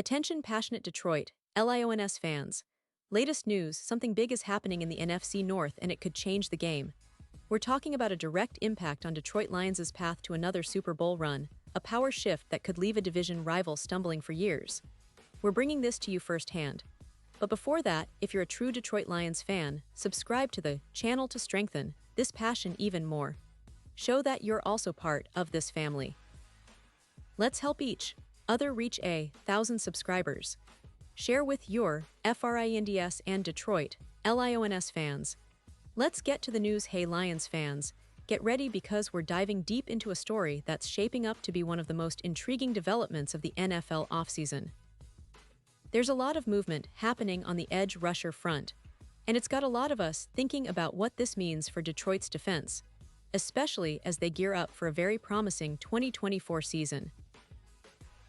Attention passionate Detroit, Lions fans. Latest news, something big is happening in the NFC North and it could change the game. We're talking about a direct impact on Detroit Lions' path to another Super Bowl run, a power shift that could leave a division rival stumbling for years. We're bringing this to you firsthand. But before that, if you're a true Detroit Lions fan, subscribe to the channel to strengthen this passion even more. Show that you're also part of this family. Let's help each other reach 1,000 subscribers. Share with your friends and Detroit Lions fans. Let's get to the news. Hey Lions fans, get ready because we're diving deep into a story that's shaping up to be one of the most intriguing developments of the NFL offseason. There's a lot of movement happening on the edge rusher front, and it's got a lot of us thinking about what this means for Detroit's defense, especially as they gear up for a very promising 2024 season.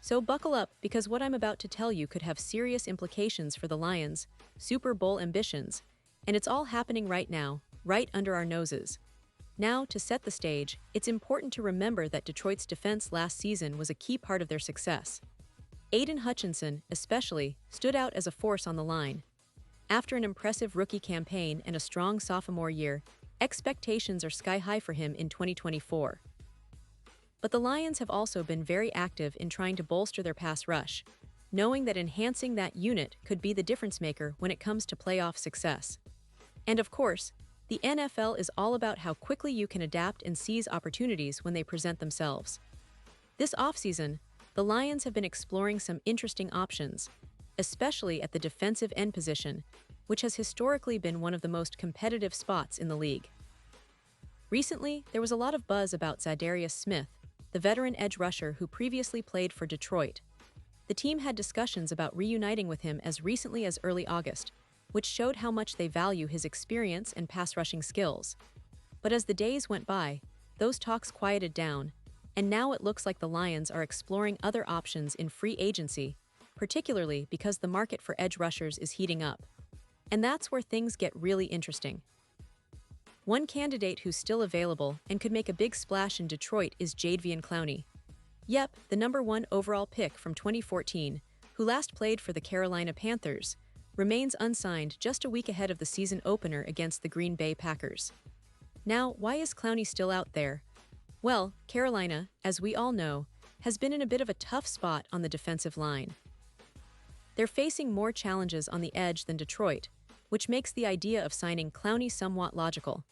So buckle up because what I'm about to tell you could have serious implications for the Lions' Super Bowl ambitions, and it's all happening right now, right under our noses. Now, to set the stage, it's important to remember that Detroit's defense last season was a key part of their success. Aiden Hutchinson, especially, stood out as a force on the line. After an impressive rookie campaign and a strong sophomore year, expectations are sky-high for him in 2024. But the Lions have also been very active in trying to bolster their pass rush, knowing that enhancing that unit could be the difference-maker when it comes to playoff success. And of course, the NFL is all about how quickly you can adapt and seize opportunities when they present themselves. This offseason, the Lions have been exploring some interesting options, especially at the defensive end position, which has historically been one of the most competitive spots in the league. Recently, there was a lot of buzz about Jadeveon Smith, the veteran edge rusher who previously played for Detroit. The team had discussions about reuniting with him as recently as early August, which showed how much they value his experience and pass-rushing skills. But as the days went by, those talks quieted down, and now it looks like the Lions are exploring other options in free agency, particularly because the market for edge rushers is heating up. And that's where things get really interesting. One candidate who's still available and could make a big splash in Detroit is Jadeveon Clowney. Yep, the #1 overall pick from 2014, who last played for the Carolina Panthers, remains unsigned just a week ahead of the season opener against the Green Bay Packers. Now, why is Clowney still out there? Well, Carolina, as we all know, has been in a bit of a tough spot on the defensive line. They're facing more challenges on the edge than Detroit, which makes the idea of signing Clowney somewhat logical.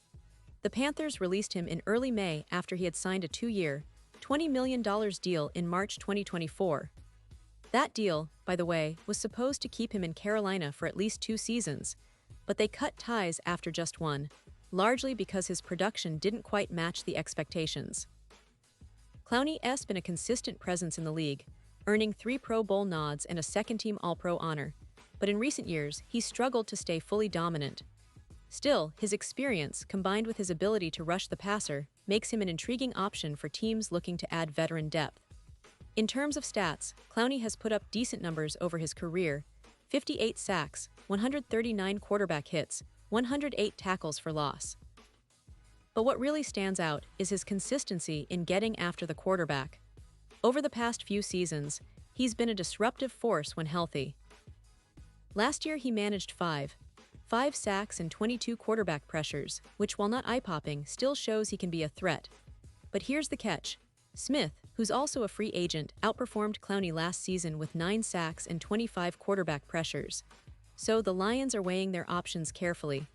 The Panthers released him in early May after he had signed a 2-year, $20 million deal in March 2024. That deal, by the way, was supposed to keep him in Carolina for at least 2 seasons, but they cut ties after just one, largely because his production didn't quite match the expectations. Clowney's been a consistent presence in the league, earning 3 Pro Bowl nods and a second-team All-Pro honor, but in recent years, he's struggled to stay fully dominant. Still, his experience, combined with his ability to rush the passer, makes him an intriguing option for teams looking to add veteran depth. In terms of stats, Clowney has put up decent numbers over his career: 58 sacks, 139 quarterback hits, 108 tackles for loss. But what really stands out is his consistency in getting after the quarterback. Over the past few seasons, he's been a disruptive force when healthy. Last year he managed 5 sacks and 22 quarterback pressures, which while not eye-popping, still shows he can be a threat. But here's the catch. Smith, who's also a free agent, outperformed Clowney last season with 9 sacks and 25 quarterback pressures. So the Lions are weighing their options carefully.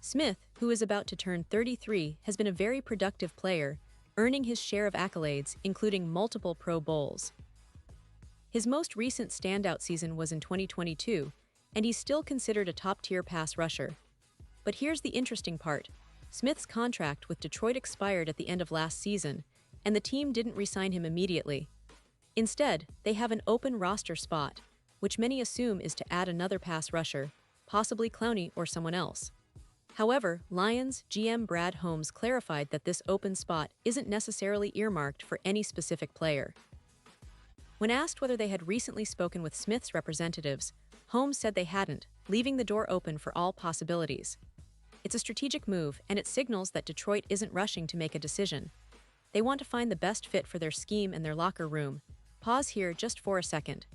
Smith, who is about to turn 33, has been a very productive player, earning his share of accolades, including multiple Pro Bowls. His most recent standout season was in 2022, and he's still considered a top-tier pass rusher. But here's the interesting part. Smith's contract with Detroit expired at the end of last season, and the team didn't re-sign him immediately. Instead, they have an open roster spot, which many assume is to add another pass rusher, possibly Clowney or someone else. However, Lions GM Brad Holmes clarified that this open spot isn't necessarily earmarked for any specific player. When asked whether they had recently spoken with Smith's representatives, Holmes said they hadn't, leaving the door open for all possibilities. It's a strategic move, and it signals that Detroit isn't rushing to make a decision. They want to find the best fit for their scheme and their locker room. Pause here just for a second.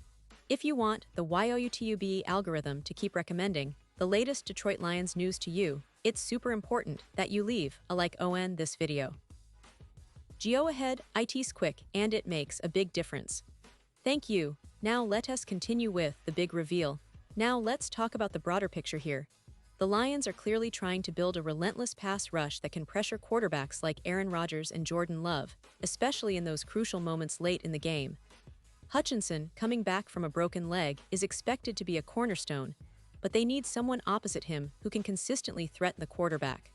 If you want the YouTube algorithm to keep recommending the latest Detroit Lions news to you, it's super important that you leave a like on this video. Go ahead, it's quick and it makes a big difference. Thank you. Now let us continue with the big reveal. Now let's talk about the broader picture here. The Lions are clearly trying to build a relentless pass rush that can pressure quarterbacks like Aaron Rodgers and Jordan Love, especially in those crucial moments late in the game. Hutchinson, coming back from a broken leg, is expected to be a cornerstone, but they need someone opposite him who can consistently threaten the quarterback.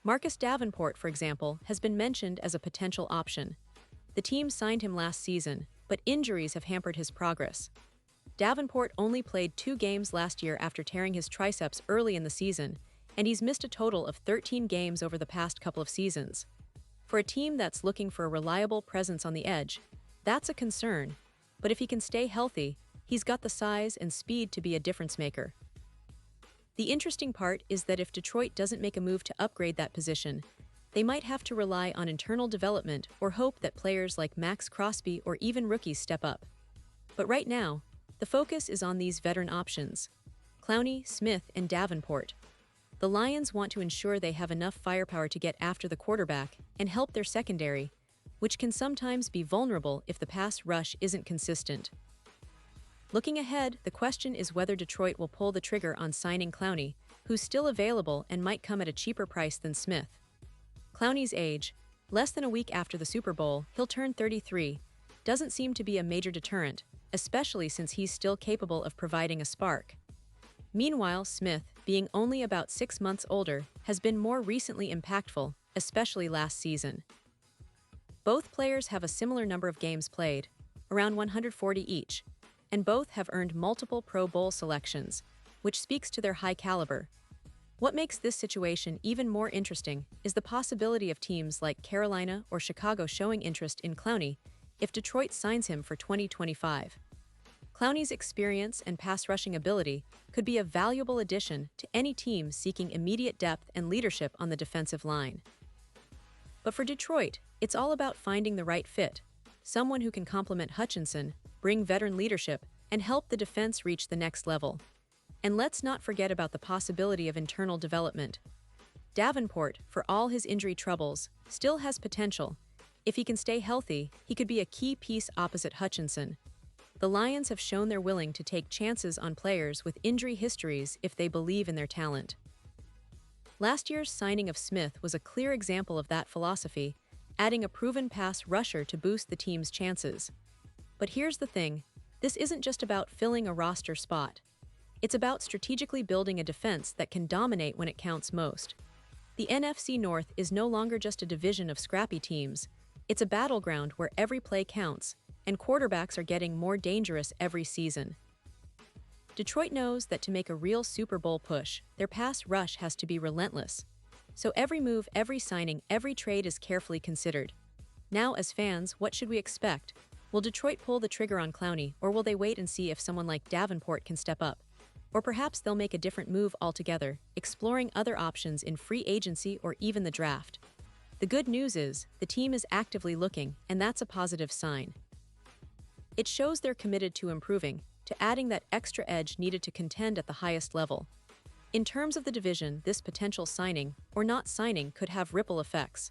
Marcus Davenport, for example, has been mentioned as a potential option. The team signed him last season, but injuries have hampered his progress. Davenport only played 2 games last year after tearing his triceps early in the season, and he's missed a total of 13 games over the past couple of seasons. For a team that's looking for a reliable presence on the edge, that's a concern, but if he can stay healthy, he's got the size and speed to be a difference maker. The interesting part is that if Detroit doesn't make a move to upgrade that position, they might have to rely on internal development or hope that players like Max Crosby or even rookies step up. But right now, the focus is on these veteran options: Clowney, Smith, and Davenport. The Lions want to ensure they have enough firepower to get after the quarterback and help their secondary, which can sometimes be vulnerable if the pass rush isn't consistent. Looking ahead, the question is whether Detroit will pull the trigger on signing Clowney, who's still available and might come at a cheaper price than Smith. Clowney's age, less than a week after the Super Bowl, he'll turn 33, doesn't seem to be a major deterrent, especially since he's still capable of providing a spark. Meanwhile, Smith, being only about 6 months older, has been more recently impactful, especially last season. Both players have a similar number of games played, around 140 each, and both have earned multiple Pro Bowl selections, which speaks to their high caliber. What makes this situation even more interesting is the possibility of teams like Carolina or Chicago showing interest in Clowney if Detroit signs him for 2025. Clowney's experience and pass rushing ability could be a valuable addition to any team seeking immediate depth and leadership on the defensive line. But for Detroit, it's all about finding the right fit, someone who can complement Hutchinson, bring veteran leadership, and help the defense reach the next level. And let's not forget about the possibility of internal development. Davenport, for all his injury troubles, still has potential. If he can stay healthy, he could be a key piece opposite Hutchinson. The Lions have shown they're willing to take chances on players with injury histories if they believe in their talent. Last year's signing of Smith was a clear example of that philosophy, adding a proven pass rusher to boost the team's chances. But here's the thing, this isn't just about filling a roster spot. It's about strategically building a defense that can dominate when it counts most. The NFC North is no longer just a division of scrappy teams. It's a battleground where every play counts, and quarterbacks are getting more dangerous every season. Detroit knows that to make a real Super Bowl push, their pass rush has to be relentless. So every move, every signing, every trade is carefully considered. Now, as fans, what should we expect? Will Detroit pull the trigger on Clowney, or will they wait and see if someone like Davenport can step up? Or perhaps they'll make a different move altogether, exploring other options in free agency or even the draft. The good news is, the team is actively looking, and that's a positive sign. It shows they're committed to improving, to adding that extra edge needed to contend at the highest level. In terms of the division, this potential signing, or not signing, could have ripple effects.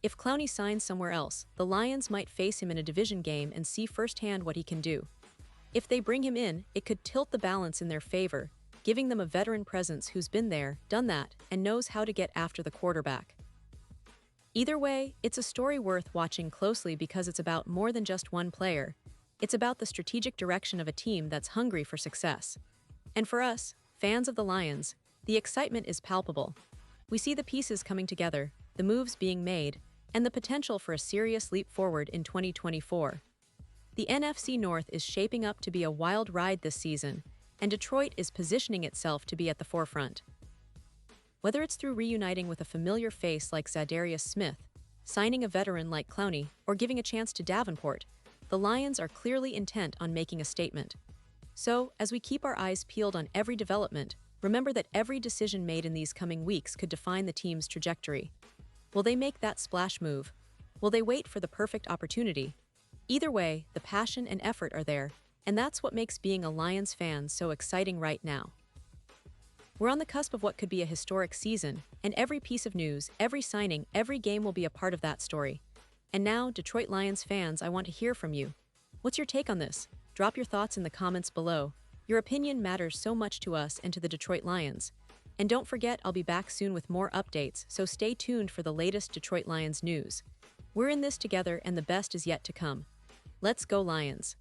If Clowney signs somewhere else, the Lions might face him in a division game and see firsthand what he can do. If they bring him in, it could tilt the balance in their favor, giving them a veteran presence who's been there, done that, and knows how to get after the quarterback. Either way, it's a story worth watching closely because it's about more than just one player. It's about the strategic direction of a team that's hungry for success. And for us, fans of the Lions, the excitement is palpable. We see the pieces coming together, the moves being made, and the potential for a serious leap forward in 2024. The NFC North is shaping up to be a wild ride this season, and Detroit is positioning itself to be at the forefront. Whether it's through reuniting with a familiar face like Jadeveon Smith, signing a veteran like Clowney, or giving a chance to Davenport, the Lions are clearly intent on making a statement. So, as we keep our eyes peeled on every development, remember that every decision made in these coming weeks could define the team's trajectory. Will they make that splash move? Will they wait for the perfect opportunity? Either way, the passion and effort are there, And that's what makes being a Lions fan so exciting right now. We're on the cusp of what could be a historic season, and every piece of news, every signing, every game will be a part of that story. And now, Detroit Lions fans, I want to hear from you. What's your take on this? Drop your thoughts in the comments below. Your opinion matters so much to us and to the Detroit Lions. And don't forget, I'll be back soon with more updates, so stay tuned for the latest Detroit Lions news. We're in this together and the best is yet to come. Let's go Lions!